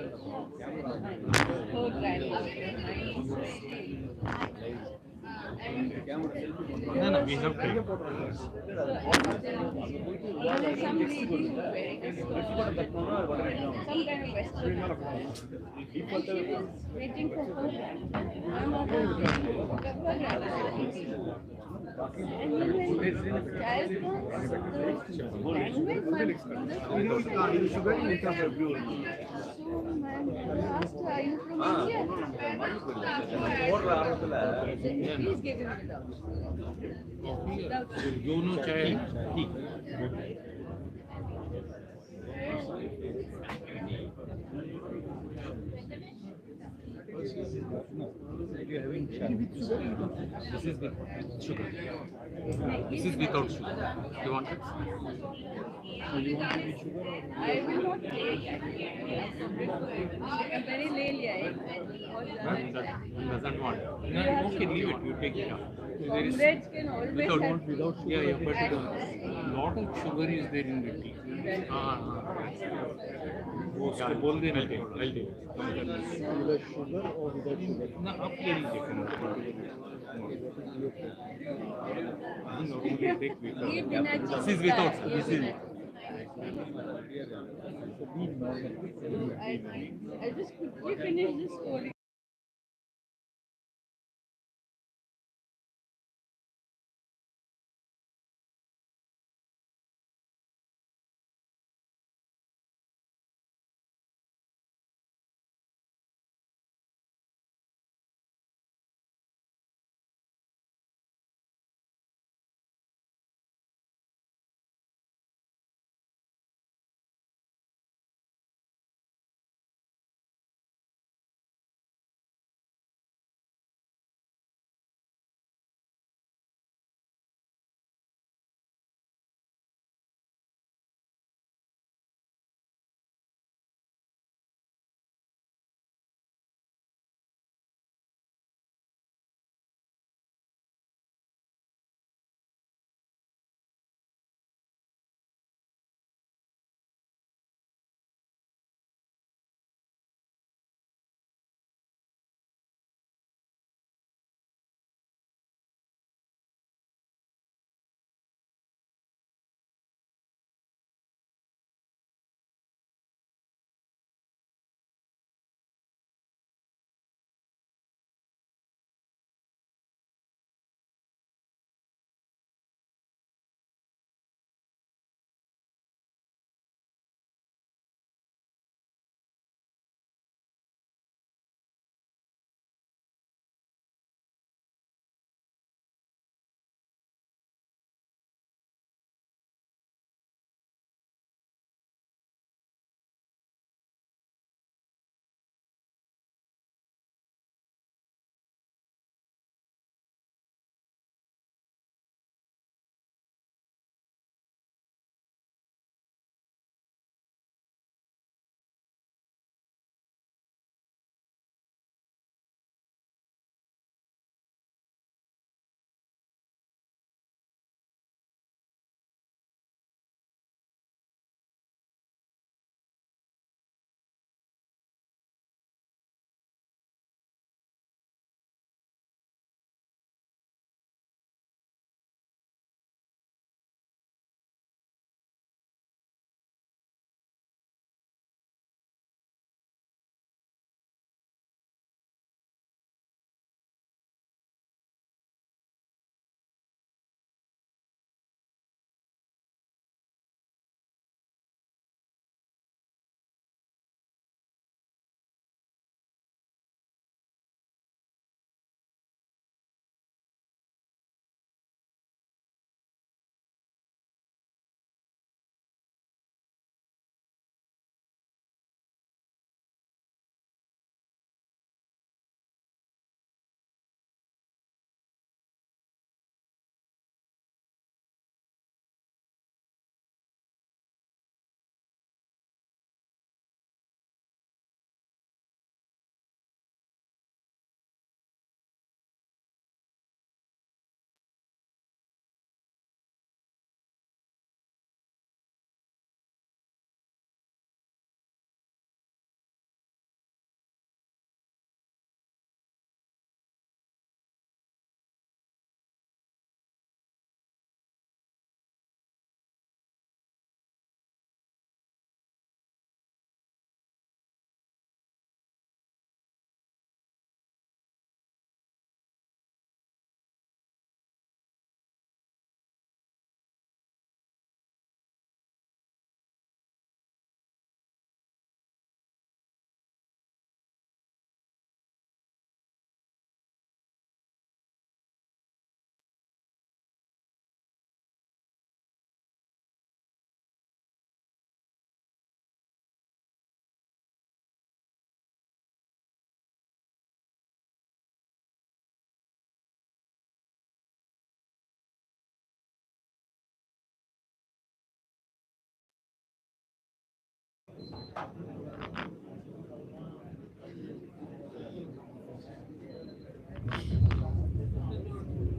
Her grandmother, 1960. No, no, we have time. There was some lady who was wearing some kind of western outfit. And she was waiting for her grandmother to pick up her grandmother. And then when the child comes, the language mother so my mother asked her, are you from India? Please give him without. दोनों चाय T This is with sugar. This is without sugar. You want it? I will not take actually. मैंने ले लिया है बहुत ज़्यादा है. He doesn't want. No, okay, leave it. You take it out. There is Comrades can always without have without sugar. Yeah, yeah, but lot of sugar is there in the tea. वो उसको बोल देना I'll do it. Without sugar or without sugar? ना आप ले लीजिए ये बिना This is without. This is So be normal. I just quickly finish this story.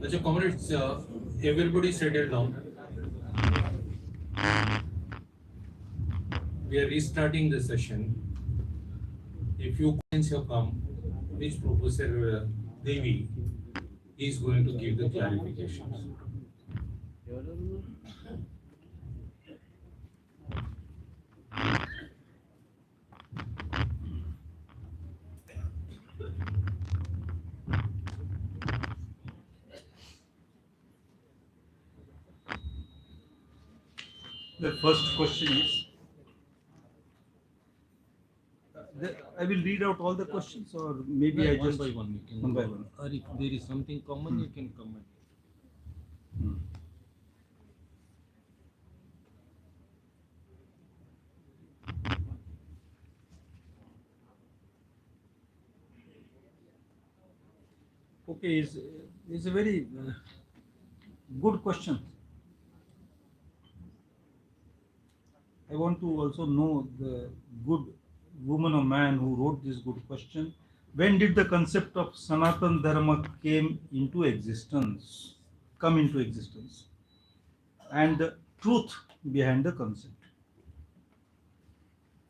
Achha, comrades, everybody settle down. We are restarting the session. If you questions have come, which Professor Devi is going to give the clarifications. The first question is, I will read out all the questions, or maybe I one just by one you can one by one. Or if there is something common, you can comment. Okay, is a very good question. I want to also know the good woman or man who wrote this good question. When did the concept of sanatana dharma come into existence? And the truth behind the concept.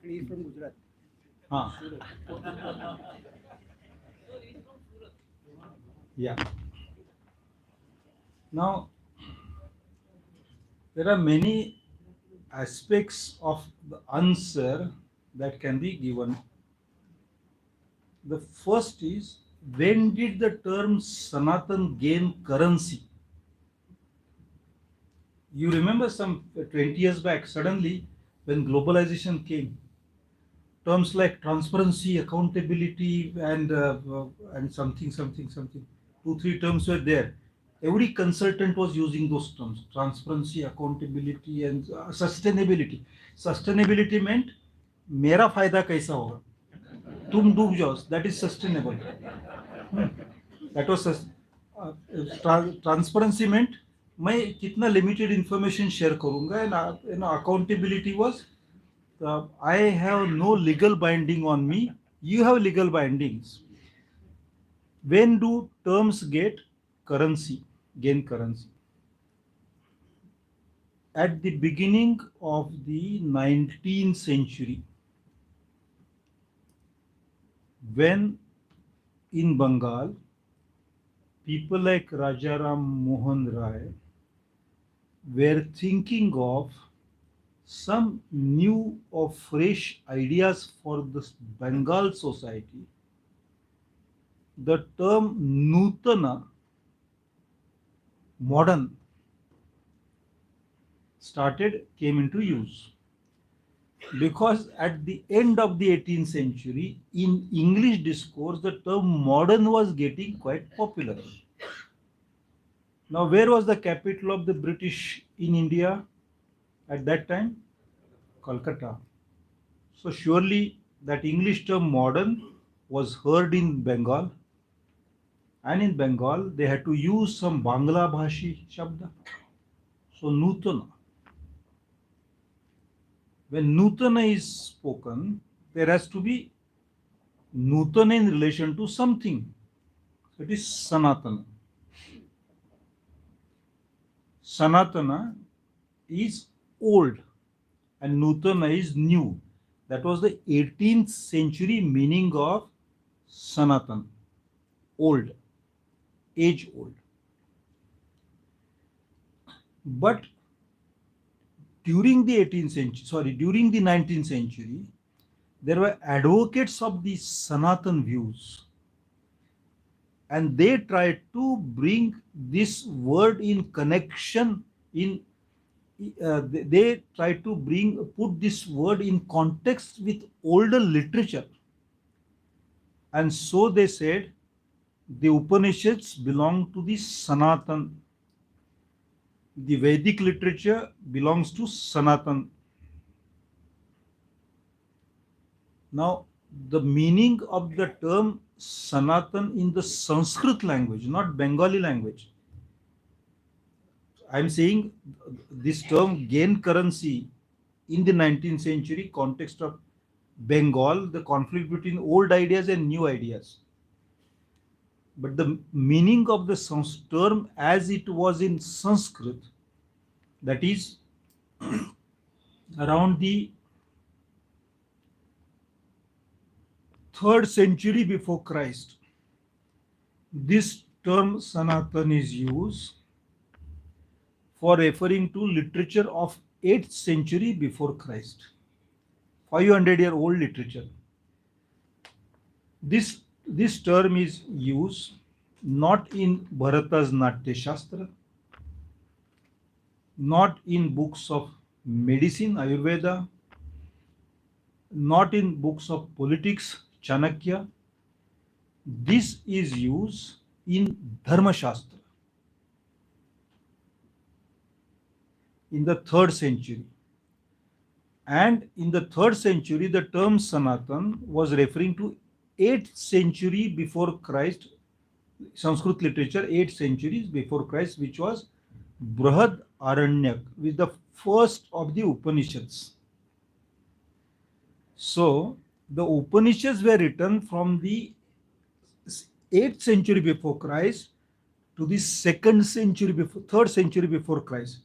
He is from Gujarat. Yeah. Now, there are many aspects of the answer that can be given. The first is, when did the term Sanatan gain currency? You remember some 20 years back, suddenly when globalization came, terms like transparency, accountability, and something, 2-3 terms were there. Every consultant was using those terms: transparency, accountability, and sustainability. Sustainability meant मेरा फायदा कैसा होगा, तुम डूब जाओ, that is sustainable. That was transparency meant मैं कितना limited information share करूंगा, and accountability was I have no legal binding on me, you have legal bindings. When do terms gain currency? At the beginning of the 19th century, when in Bengal, people like Rajaram Mohan Rai were thinking of some new or fresh ideas for the Bengal society, the term Nutana, modern, came into use. Because at the end of the 18th century, in English discourse, the term modern was getting quite popular. Now, where was the capital of the British in India at that time? Calcutta. So surely that English term modern was heard in Bengal, and in Bengal they had to use some Bangla Bhashi Shabda. So Nutana. When Nutana is spoken, there has to be Nutana in relation to something. It is Sanatana. Sanatana is old and Nutana is new. That was the 18th century meaning of Sanatan. Old, age old. But during the 19th century, there were advocates of the Sanatan views, and they tried to bring this word in connection they tried to put this word in context with older literature. And so they said the Upanishads belong to the Sanatan. The Vedic literature belongs to Sanatan. Now, the meaning of the term Sanatan in the Sanskrit language, not Bengali language. I am saying this term gained currency in the 19th century context of Bengal, the conflict between old ideas and new ideas. But the meaning of the term as it was in Sanskrit, that is around the 3rd century before Christ, this term Sanatan is used for referring to literature of 8th century before Christ, 500-year-old literature. This term is used not in Bharata's Natya Shastra, not in books of medicine, Ayurveda, not in books of politics, Chanakya. This is used in Dharma Shastra in the 3rd century. And in the 3rd century, the term Sanatan was referring to 8th century before Christ, Sanskrit literature, 8 centuries before Christ, which was Brahad Aranyak, with the first of the Upanishads. So, the Upanishads were written from the 8th century before Christ to the 2nd century before, 3rd century before Christ.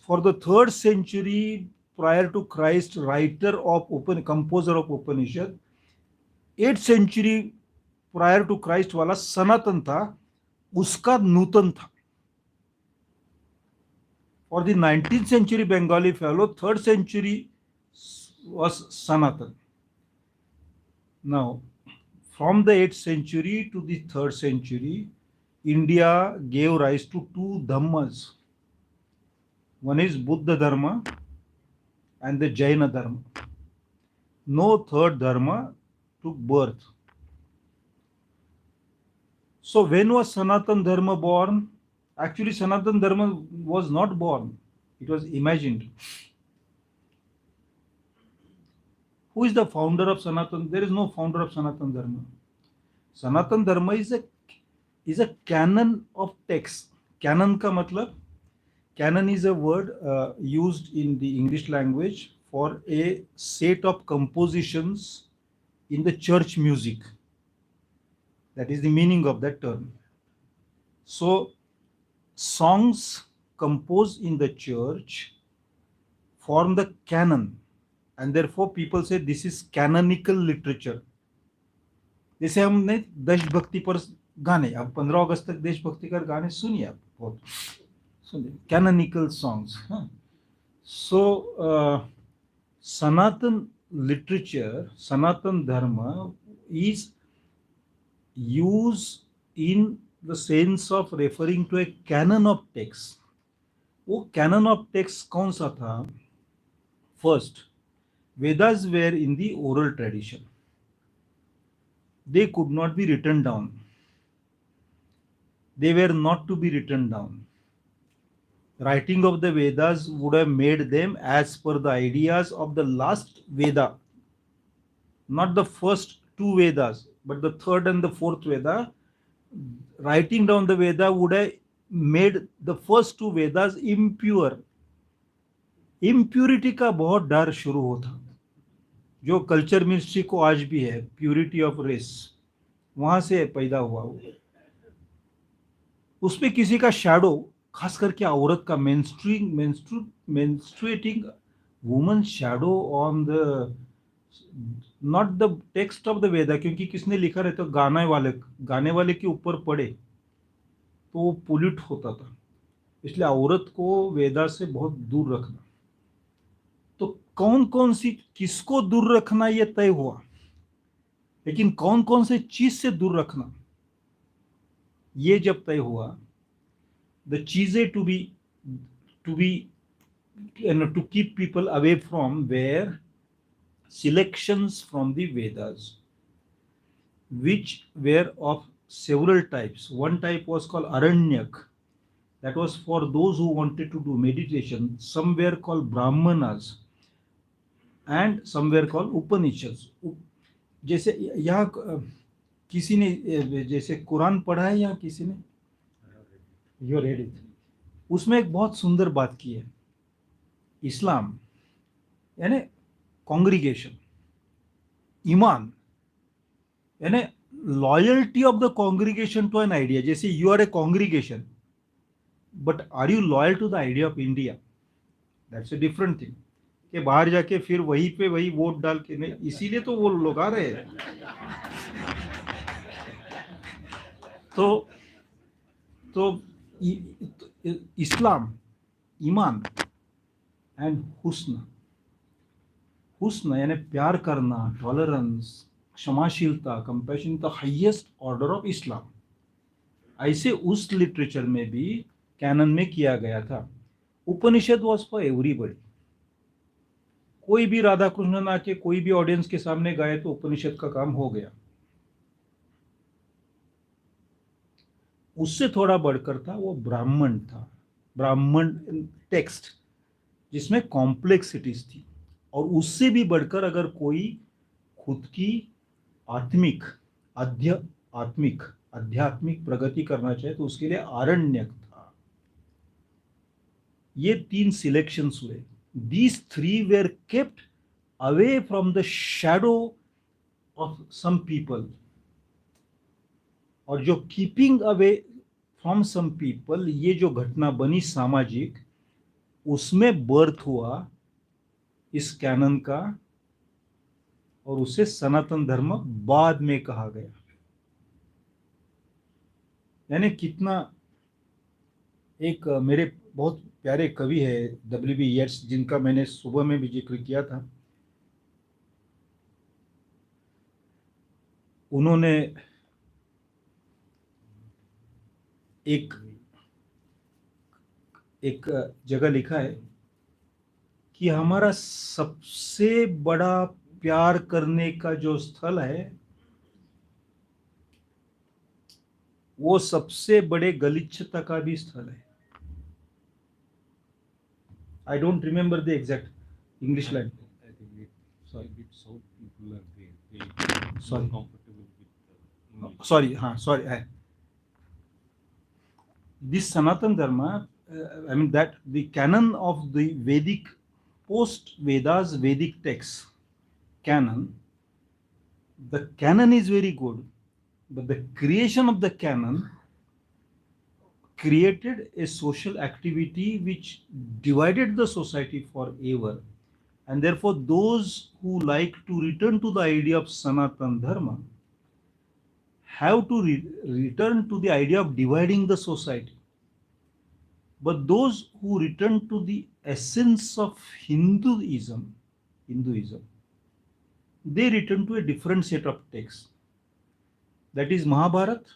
For the 3rd century prior to Christ, writer of composer of Upanishad, 8th century prior to Christ वाला सनातन था, उसका नूतन था. For the 19th century Bengali fellow, 3rd century was Sanatan. Now, from the 8th century to the 3rd century, India gave rise to 2 dhammas. One is Buddha Dharma and the Jaina Dharma. No third dharma took birth. So when was Sanatan Dharma born? Actually, Sanatan Dharma was not born. It was imagined. Who is the founder of Sanatan? There is no founder of Sanatan Dharma. Sanatan Dharma is a canon of text. Canon ka matlab? Canon is a word used in the English language for a set of compositions in the church music. That is the meaning of that term. So, songs composed in the church form the canon, and therefore people say this is canonical literature. जैसे हमने देशभक्ति पर गाने, अब 15 अगस्त तक देशभक्ति कर गाने सुनिए आप, बहुत सुनिए, canonical songs. So Sanatan literature, Sanatan Dharma is used in the sense of referring to a canon of text. वो canon of text कौन सा था? First, Vedas were in the oral tradition. They could not be written down. They were not to be written down. Writing of the Vedas would have made them as per the ideas of the last Veda, not the first 2 Vedas, but the 3rd and the 4th Veda. Writing down the Veda would have made the first 2 Vedas impure. Impurity का बहुत डर शुरू होता, जो culture ministry को आज भी है, प्यूरिटी ऑफ रेस, वहां से पैदा हुआ वो. उसमें किसी का शैडो, खास करके औरत का menstruating woman shadow on the not the text of the Veda, क्योंकि किसने लिखा रहता, गाने वाले के ऊपर पड़े तो वो पोल्यूट होता था. इसलिए औरत को वेदा से बहुत दूर रखना. तो कौन कौन सी, किसको दूर रखना ये तय हुआ, लेकिन कौन कौन से चीज से दूर रखना ये जब तय हुआ, the चीजें to keep people away from were selections from the Vedas, which were of several types. One type was called Aranyak. That was for those who wanted to do meditation. Some were called Brahmanas and some were called Upanishads. जैसे यहाँ किसी ने जैसे कुरान पढ़ा है या किसी ने, You read it. उसमें एक बहुत सुंदर बात की है. इस्लाम यानी कॉन्ग्रीगेशन, ईमान यानी loyalty of the congregation to an idea. जैसे you are a congregation, but are you loyal to the idea of India? That's a different thing. कि बाहर जाके फिर वहीं पे वही वोट डाल के नहीं, इसीलिए तो वो लोग आ रहे हैं. तो इस्लाम, ईमान एंड हुस्न यानी प्यार करना, टॉलरेंस, क्षमाशीलता, compassion, the highest order of Islam. ऐसे उस लिटरेचर में भी कैनन में किया गया था. उपनिषद वॉज फॉर एवरीबडी. कोई भी राधा कृष्णन आके कोई भी ऑडियंस के सामने गाए तो उपनिषद का काम हो गया. उससे थोड़ा बढ़कर था वो ब्राह्मण था. ब्राह्मण टेक्स्ट जिसमें कॉम्प्लेक्सिटीज थी. और उससे भी बढ़कर अगर कोई खुद की आध्यात्मिक प्रगति करना चाहे तो उसके लिए आरण्यक था. ये 3 सिलेक्शंस हुए. These 3 were kept away from the shadow of some people. और जो keeping away from some people, ये जो घटना बनी सामाजिक, उसमें बर्थ हुआ इस कैनन का, और उसे सनातन धर्म बाद में कहा गया. यानी कितना, एक मेरे बहुत प्यारे कवि है W.B. येट्स, जिनका मैंने सुबह में भी जिक्र किया था. उन्होंने एक जगह लिखा है कि हमारा सबसे बड़ा प्यार करने का जो स्थल है वो सबसे बड़े गलिच्छता का भी स्थल है. I don't remember the exact English line. I think sorry, South people are they Sorry. comfortable with English. Sorry. This Sanatan Dharma, I mean that the canon of the Vedic, post-Vedas Vedic texts, canon, the canon is very good, but the creation of the canon created a social activity which divided the society forever. And therefore, those who like to return to the idea of Sanatan Dharma have to return to the idea of dividing the society. But those who return to the essence of Hinduism, they return to a different set of texts. That is Mahabharata,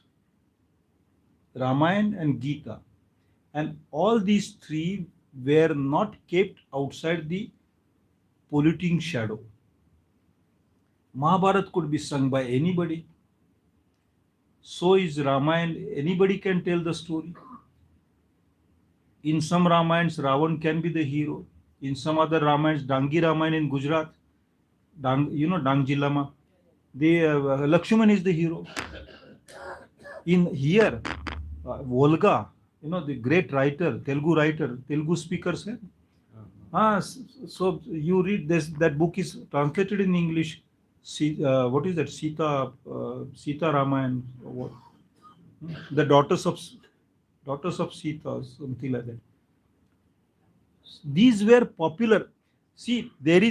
Ramayana and Gita. And all these 3 were not kept outside the polluting shadow. Mahabharata could be sung by anybody. So is Ramayana. Anybody can tell the story. In some Ramayans, Ravan can be the hero. In some other Ramayans, Dangi Ramayana in Gujarat, Dang Jilama, Lakshman is the hero. In here, Volga, the great writer, Telugu speakers. So you read this, that book is translated in English. What is that? Sita Ramayana. The daughters of Sita, something like that. These were popular. See, there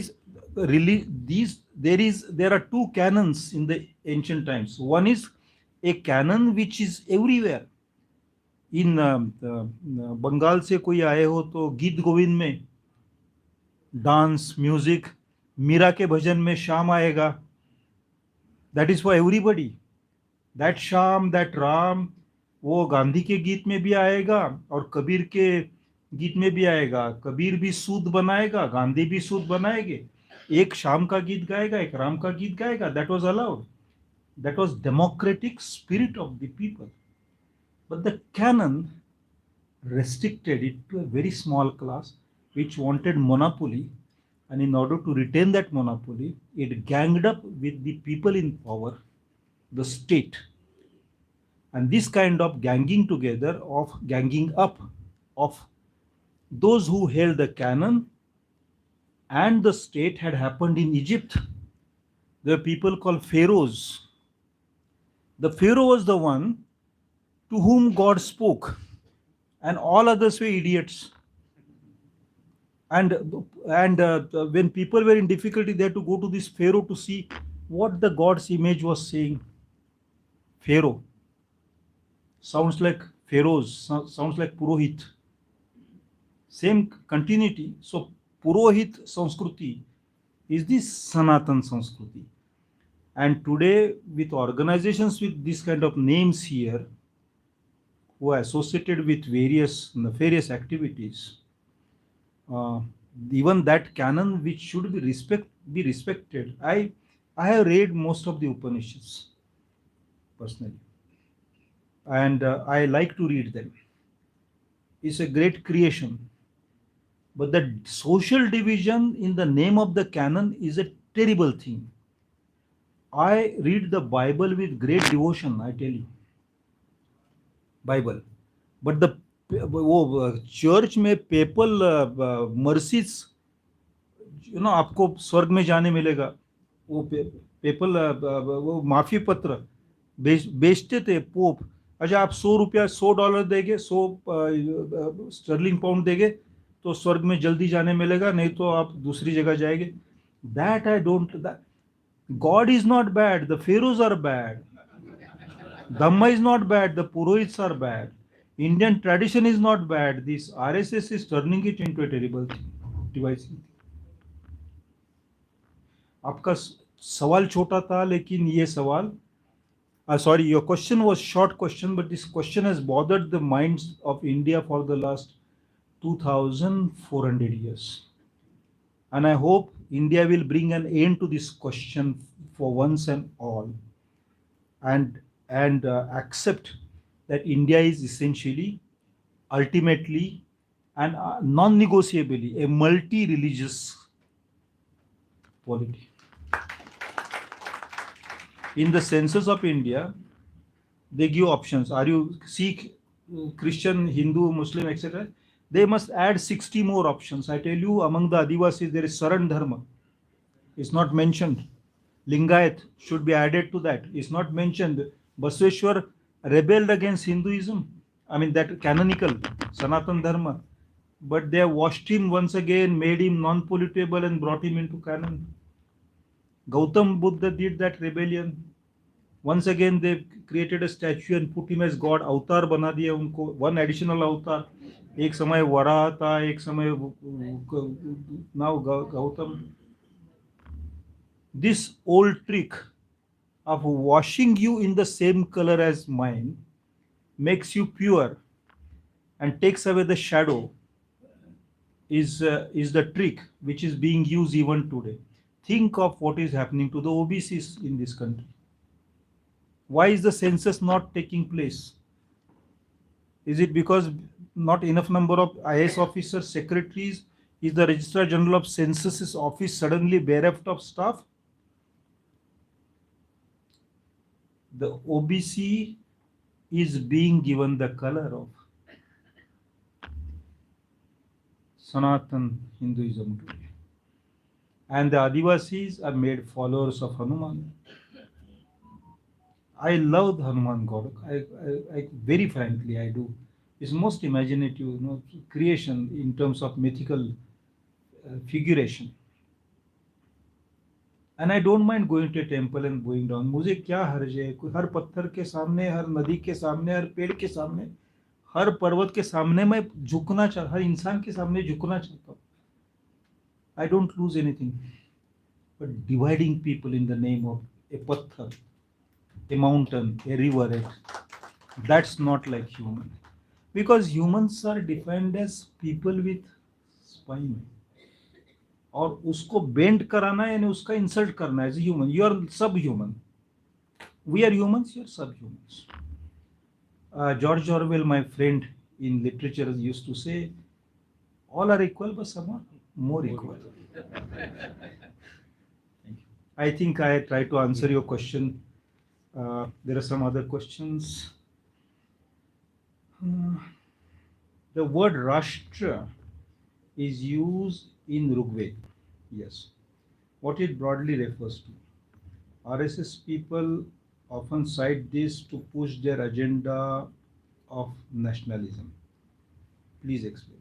are 2 canons in the ancient times. One is a canon which is everywhere. In Bengal से कोई आए हो तो गीत गोविंद में dance, music, Meera के भजन में श्याम आएगा. That is for everybody. That Shyam, that Ram, वो गांधी के गीत में भी आएगा और कबीर के गीत में भी आएगा. कबीर भी सूद बनाएगा, गांधी भी सूद बनाएंगे. एक श्याम का गीत गाएगा, एक राम का गीत गाएगा. That was allowed. That was democratic spirit of the people. But the canon restricted it to a very small class which wanted monopoly, and in order to retain that monopoly, it ganged up with the people in power, the state. And this kind of ganging up of those who held the canon and the state had happened in Egypt. There were people called pharaohs. The pharaoh was the one to whom God spoke, and all others were idiots. And when people were in difficulty, they had to go to this pharaoh to see what the God's image was saying. Pharaoh sounds like pharaohs, sounds like purohit. Same continuity. So purohit Sanskriti is this Sanatan Sanskriti. And today, with organizations with this kind of names here, who are associated with various nefarious activities, uh, even that canon which should be respected. I have read most of the Upanishads personally, and I like to read them. It's a great creation, but the social division in the name of the canon is a terrible thing. I read the Bible with great devotion, I tell you. Bible, but the वो church में PayPal mercies आपको स्वर्ग में जाने मिलेगा, वो PayPal वो माफी पत्र बेचते थे पोप। अच्छा, आप ₹100 $100 देंगे, 100 स्टर्लिंग पाउंड देंगे तो स्वर्ग में जल्दी जाने मिलेगा, नहीं तो आप दूसरी जगह जाएंगे। That I don't, God is not bad, the फेरोज are bad, Dhamma is not bad, the Purohits are bad, Indian tradition is not bad. This RSS is turning it into a terrible thing, devising. आपका सवाल छोटा था, लेकिन ये सवाल, sorry, your question was short question, but this question has bothered the minds of India for the last 2,400 years. And I hope India will bring an end to this question for once and all, and accept that India is essentially, ultimately, and non-negotiably a multi-religious polity. In the census of India, they give options. Are you Sikh, Christian, Hindu, Muslim, etc.? They must add 60 more options. I tell you, among the Adivasis, there is Saran Dharma. It's not mentioned. Lingayat should be added to that. It's not mentioned. Basveshwar rebelled against Hinduism. I mean, that canonical Sanatan Dharma. But they have washed him once again, made him non-pollutable, and brought him into canon. Gautam Buddha did that rebellion. Once again, they created a statue and put him as God. Avatar bana diya unko. One additional avatar. एक समय वराह था, एक समय now Gautam. This old trick of washing you in the same color as mine makes you pure and takes away the shadow is the trick which is being used even today. Think of what is happening to the OBCs in this country. Why is the census not taking place? Is it because not enough number of IAS officers, secretaries? Is the Registrar General of Census's office suddenly bereft of staff? The OBC is being given the color of Sanatan Hinduism today. And the Adivasis are made followers of Hanuman. I love the Hanuman God. I very frankly, I do. It's most imaginative, creation in terms of mythical figuration. And I don't mind going to a temple and going down. मुझे क्या हर्ज है? हर पत्थर के सामने, हर नदी के सामने, हर पेड़ के सामने, हर पर्वत के सामने मैं झुकना चाहता, हर इंसान के सामने झुकना चाहता हूँ. I don't lose anything. But dividing people in the name of a patthar, a mountain, a river, that's not like human. Because humans are defined as people with spine. और उसको बेंड कराना यानी उसका इंसल्ट करना as human. You are सब human. We are humans, you are सब humans. George Orwell, my friend in literature, used to say, all are equal, but some are more equal. Thank you. I think I tried to answer your question. There are some other questions. The word rashtra is used in Rigveda. Yes. What it broadly refers to. RSS people often cite this to push their agenda of nationalism. Please explain.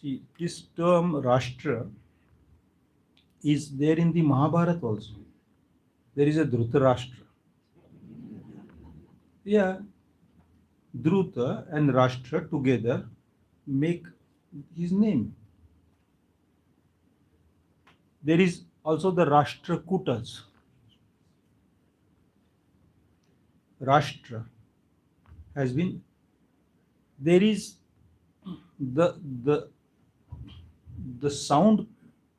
See, this term rashtra is there in the Mahabharata also. There is a Dhritarashtra. Yeah, Dhruta and Rashtra together make his name. There is also the Rashtrakutas. Rashtra has been, there is the the the sound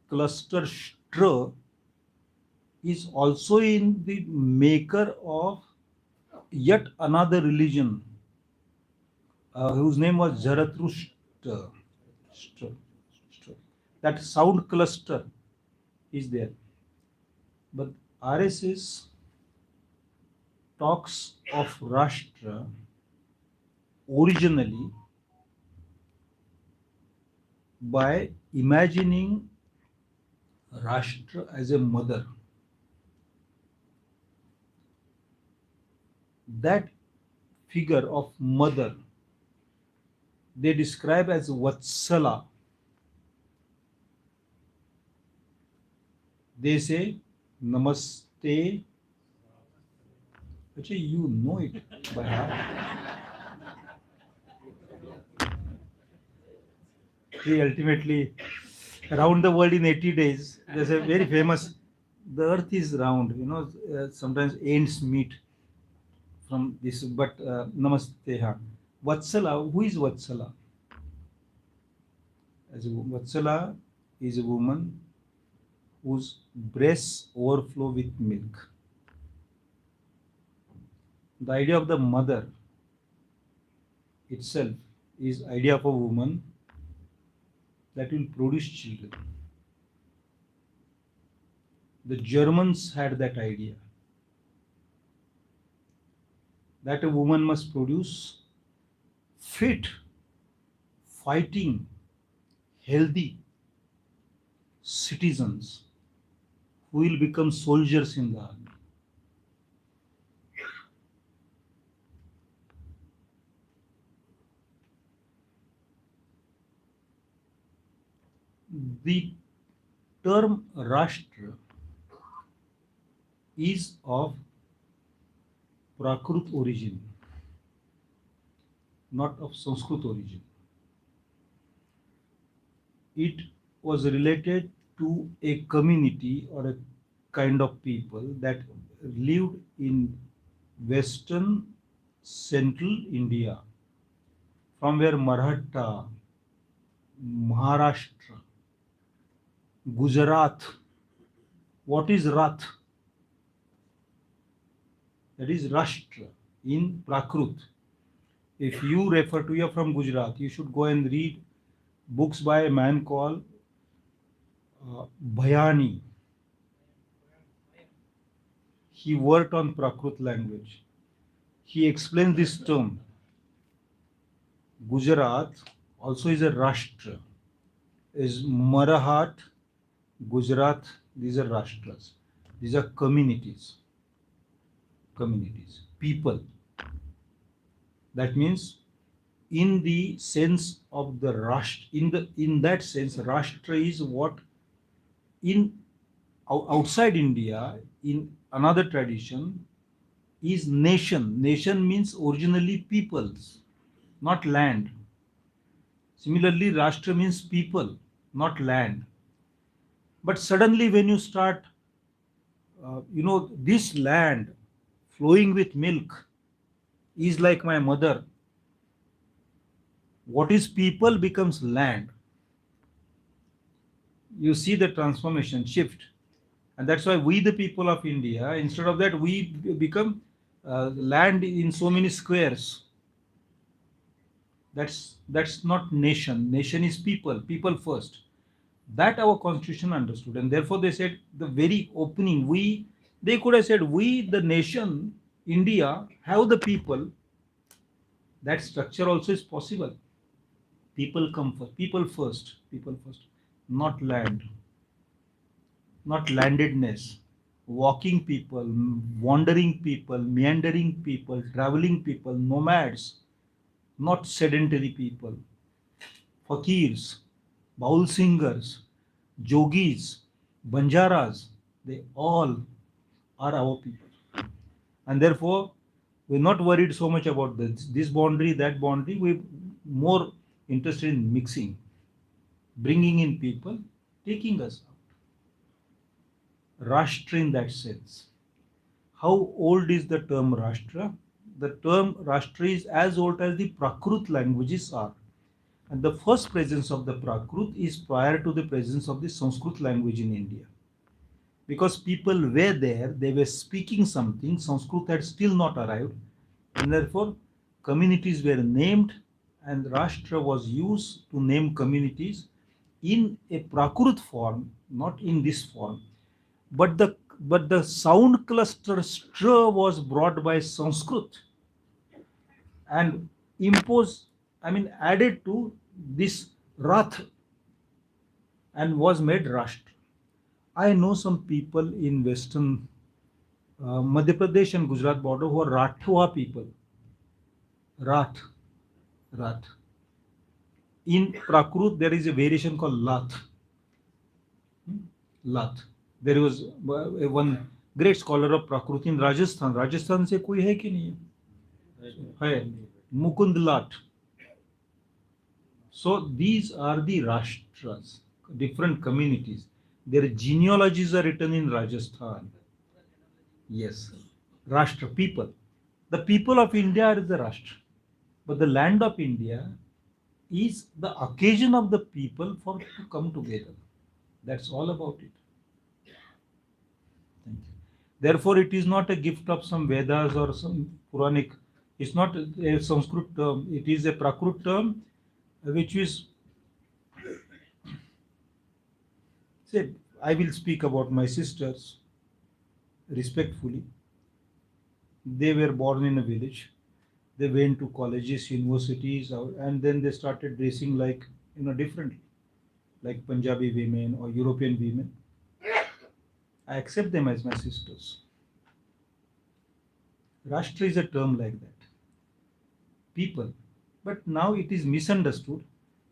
cluster stra is also in the maker of yet another religion whose name was Zarathustra. That sound cluster is there. But RSS talks of Rashtra originally by imagining Rashtra as a mother. That figure of mother they describe as Vatsala. They say Namaste. Actually, you know it by heart. He ultimately, around the world in 80 days, there's a very famous, the earth is round, sometimes ends meet from this, but Namaste. Vatsala, who is Vatsala? Vatsala is a woman whose breasts overflow with milk. The idea of the mother itself is idea of a woman that will produce children. The Germans had that idea that a woman must produce fit, fighting, healthy citizens who will become soldiers in the army. The term rashtra is of Prakrit origin, not of Sanskrit origin. It was related to a community or a kind of people that lived in western central India, from where Maratha, Maharashtra, Gujarat. What is Rath? That is Rashtra in Prakrit. If you refer to, you're from Gujarat, you should go and read books by a man called Bhayani. He worked on Prakrit language. He explained this term. Gujarat also is a Rashtra. Is Marahat, Gujarat, these are Rashtras. These are communities. People. That means in the sense of the Rashtra, in that sense, Rashtra is what outside India, in another tradition, is nation. Nation means originally peoples, not land. Similarly, Rashtra means people, not land. But suddenly when you start, this land flowing with milk is like my mother. What is people becomes land. You see the transformation, shift. And that's why we, the people of India, instead of that, we become land in so many squares. That's not nation. Nation is people first. That our constitution understood. And therefore they said the very opening, they could have said, we, the nation, India, have the people. That structure also is possible. People come first. People first. People first. Not land. Not landedness. Walking people, wandering people, meandering people, traveling people, nomads, not sedentary people. Fakirs, baul singers, jogis, banjaras, they all are our people. And therefore, we're not worried so much about this boundary, that boundary. We're more interested in mixing, bringing in people, taking us out. Rashtra in that sense. How old is the term Rashtra? The term Rashtra is as old as the Prakrut languages are. And the first presence of the Prakrut is prior to the presence of the Sanskrit language in India. Because people were there, they were speaking something, Sanskrit had still not arrived, and therefore communities were named, and Rashtra was used to name communities in a Prakrut form, not in this form. But the sound cluster stra was brought by Sanskrit and imposed, added to this Rath and was made Rashtra. I know some people in Western Madhya Pradesh and Gujarat border who are Rathwa people. Rath. In Prakrut, there is a variation called Lath. Lath. There was one great scholar of Prakrut in Rajasthan. Rajasthan से कोई है कि नहीं है? Mukund Lat. So these are the Rashtras, different communities. Their genealogies are written in Rajasthan. Yes, Rashtra, people. The people of India are the Rashtra. But the land of India is the occasion of the people for to come together. That's all about it. Thank you. Therefore, it is not a gift of some Vedas or some Puranic. It's not a Sanskrit term. It is a Prakrit term, which is, say, I will speak about my sisters respectfully. They were born in a village. They went to colleges, universities, and then they started dressing like, differently, like Punjabi women or European women. I accept them as my sisters. Rashtra is a term like that. People. But now it is misunderstood.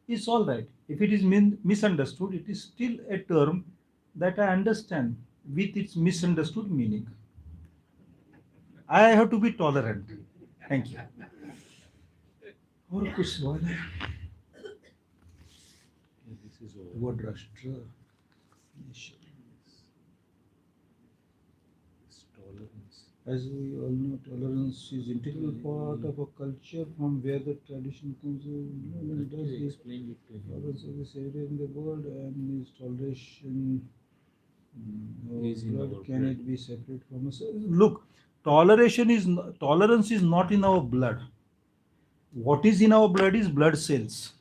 It's all right. If it is misunderstood, it is still a term that I understand with its misunderstood meaning. I have to be tolerant. Thank you. और कुछ सवाल है? Word Rashtra. As we all know, tolerance is an integral part of a culture from where the tradition comes. Tolerance is everywhere in the world, and is toleration. Blood, can it be separate from us? Look, tolerance is not in our blood. What is in our blood is blood cells,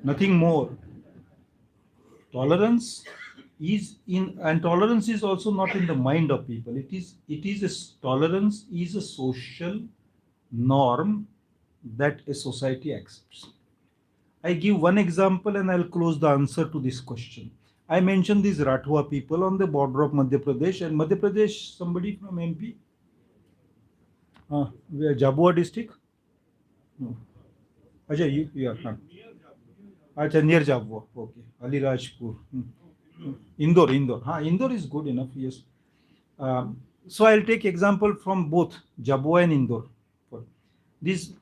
nothing more. Tolerance is in, and tolerance is also not in the mind of people. Tolerance is a social norm that a society accepts. I give one example and I'll close the answer to this question. I mentioned these Rathwa people on the border of Madhya Pradesh, and Madhya Pradesh, somebody from MP? Where, Jabua district? No. Ajay, you are not. Acha, near Jabua. Okay. Alirajpur. Indore. Indore is good enough, yes. So I'll take example from both Jabua and Indore. These,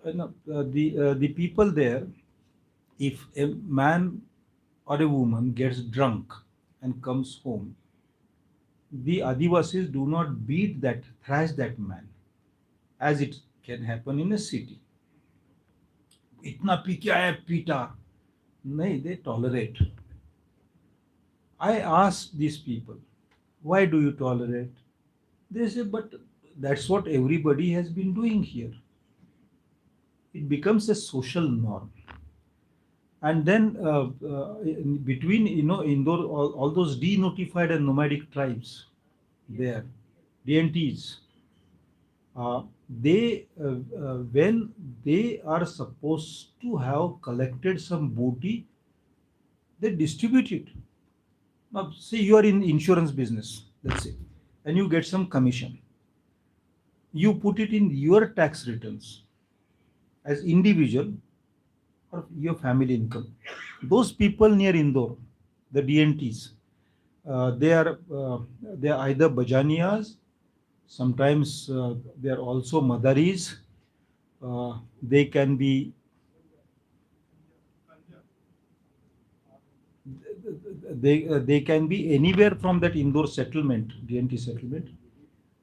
the people there, if a man or a woman gets drunk and comes home, the Adivasis do not thrash that man, as it can happen in a city. Itna pi kya hai pita? Nahi, they tolerate. I ask these people, why do you tolerate? They say, but that's what everybody has been doing here. It becomes a social norm. And then between, Indore, all those denotified and nomadic tribes there, DNTs, they when they are supposed to have collected some booty, they distribute it. Now, say you are in insurance business, let's say, and you get some commission. You put it in your tax returns as individual or your family income. Those people near Indore, the DNTs, they are either Bajaniyas, sometimes they are also Madaris. They can be they can be anywhere from that Indore settlement, DNT settlement.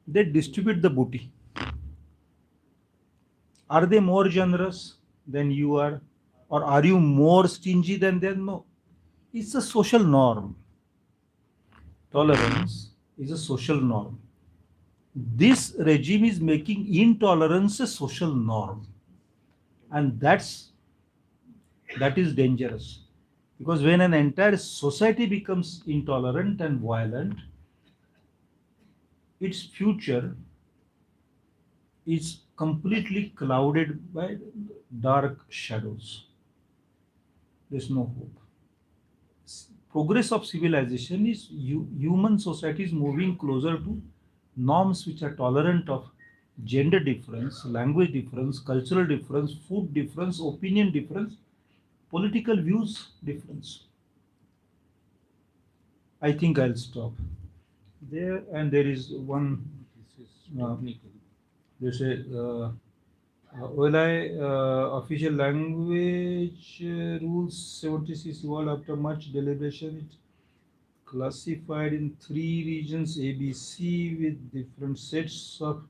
They distribute the booty. Are they more generous than you are, or are you more stingy than them? No, it's a social norm. Tolerance is a social norm. This regime is making intolerance a social norm, and that is dangerous, because when an entire society becomes intolerant and violent, its future is completely clouded by dark shadows. There's no hope. Progress of civilization is human societies moving closer to norms which are tolerant of gender difference, language difference, cultural difference, food difference, opinion difference, political views difference. I think I'll stop there. And there is one. There's a OLI official language rules 76 evolved after much deliberation. It classified in 3 regions ABC with different sets of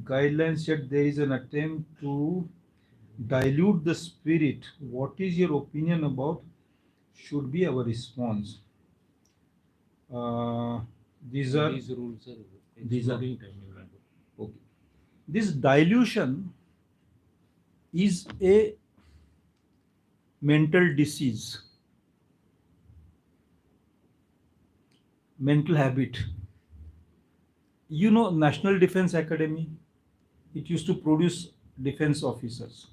guidelines, yet there is an attempt to dilute the spirit. What is your opinion about should be our response? These rules are excluding Tamil Nadu. Okay. This dilution is a mental disease, mental habit. You know, National Defense Academy, it used to produce defense officers.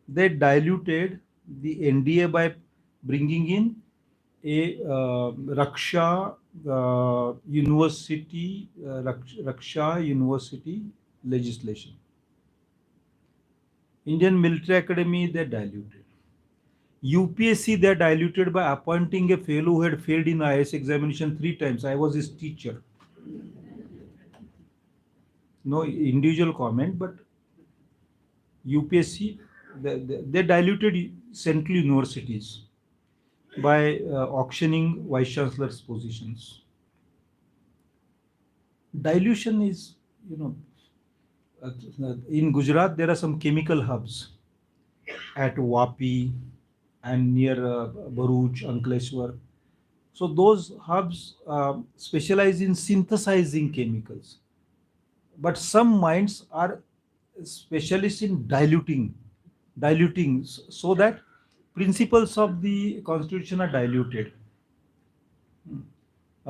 They diluted the NDA by bringing in a Raksha University legislation. Indian Military Academy, they diluted. UPSC, they diluted by appointing a fellow who had failed in IAS examination 3 times. I was his teacher. No individual comment, but UPSC, they diluted central universities by auctioning vice chancellor's positions. Dilution is, in Gujarat, there are some chemical hubs at Vapi and near Bharuch, Ankleshwar. So those hubs specialize in synthesizing chemicals. But some mines are specialists in diluting so that principles of the constitution are diluted.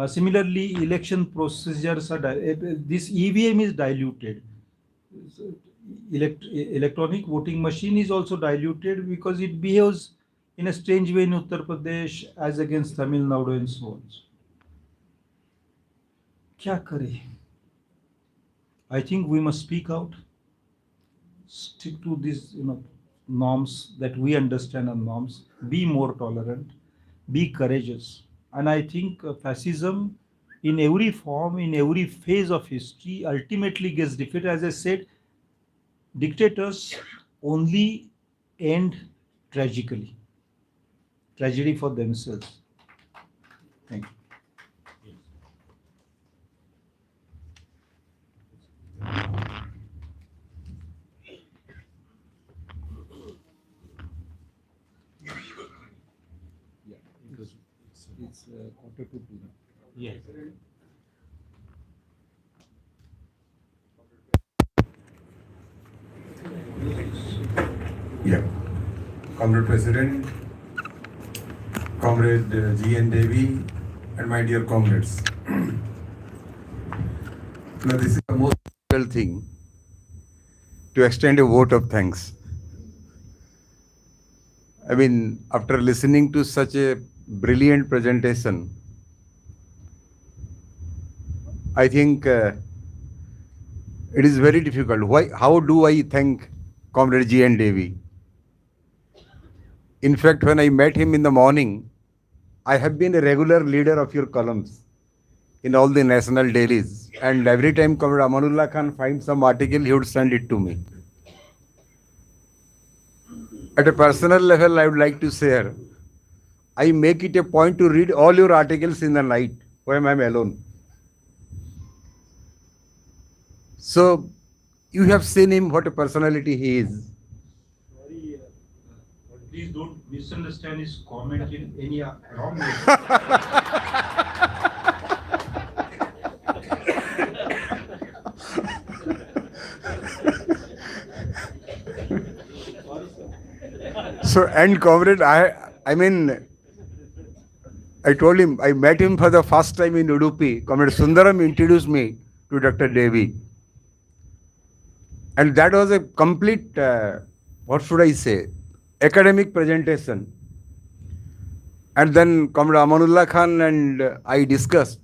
Similarly, election procedures are this EVM is diluted. Electronic voting machine is also diluted because it behaves in a strange way in Uttar Pradesh as against Tamil Nadu and so on. Kya kare? I think we must speak out, stick to these norms that we understand are norms, be more tolerant, be courageous. And I think fascism in every form, in every phase of history, ultimately gets defeated. As I said, dictators only end tragically, tragedy for themselves. Thank you. It's quarter to 2 now. Yes. Yeah. Comrade President, Comrade G.N. Devi, and my dear comrades. Now, this is the most difficult thing to extend a vote of thanks. I mean, after listening to such a brilliant presentation, I think it is very difficult. Why? How do I thank Comrade G. N. Devi? In fact, when I met him in the morning, I have been a regular leader of your columns in all the national dailies. And every time Comrade Amanullah Khan finds some article, he would send it to me. At a personal level, I would like to say, I make it a point to read all your articles in the night when I am alone. So, you have seen him, what a personality he is. Sorry, please don't misunderstand his comment in any wrong way. So, and comrade, I mean, I told him, I met him for the first time in Udupi. Comrade Sundaram introduced me to Dr. Devi. And that was a complete, what should I say, academic presentation. And then Comrade Amanullah Khan and I discussed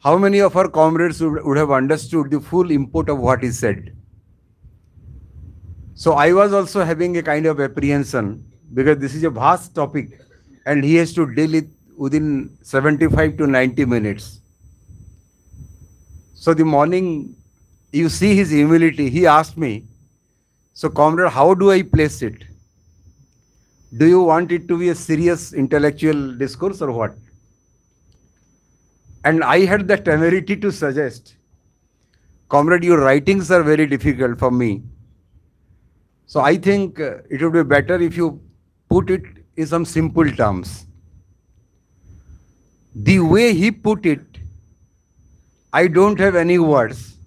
how many of our comrades would have understood the full import of what he said. So I was also having a kind of apprehension because this is a vast topic and he has to deal it within 75 to 90 minutes. So the morning, you see his humility. He asked me, so comrade, how do I place it? Do you want it to be a serious intellectual discourse or what? And I had the temerity to suggest, comrade, your writings are very difficult for me. So I think it would be better if you put it in some simple terms. The way he put it, I don't have any words.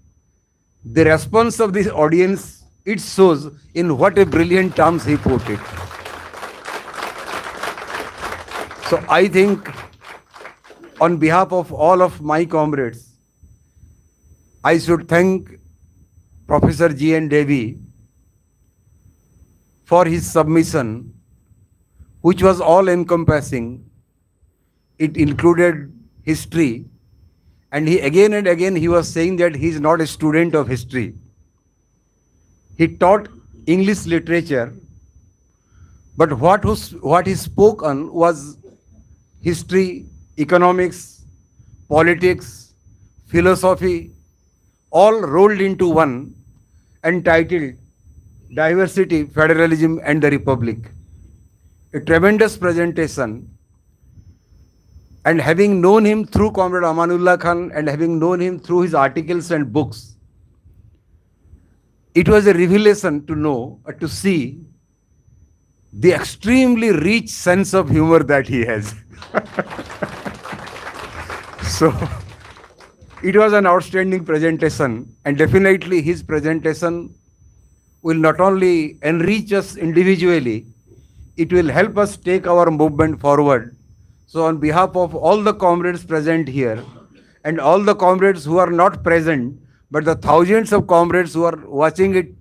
The response of this audience, it shows in what a brilliant terms he put it. So I think on behalf of all of my comrades, I should thank Professor G. N. Devi for his submission, which was all encompassing. It included history. And he again and again he was saying that he is not a student of history. He taught English literature, but what he spoke on was history, economics, politics, philosophy, all rolled into one and titled Diversity, Federalism and the Republic. A tremendous presentation. And having known him through Comrade Amanullah Khan and having known him through his articles and books, it was a revelation to know, to see the extremely rich sense of humor that he has. So, it was an outstanding presentation, and definitely his presentation will not only enrich us individually, it will help us take our movement forward. So on behalf of all the comrades present here and all the comrades who are not present, but the thousands of comrades who are watching it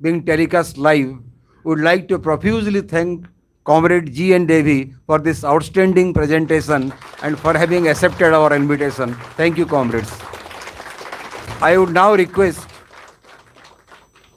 being telecast live, would like to profusely thank Comrade G. N. Devi for this outstanding presentation and for having accepted our invitation. Thank you, comrades. I would now request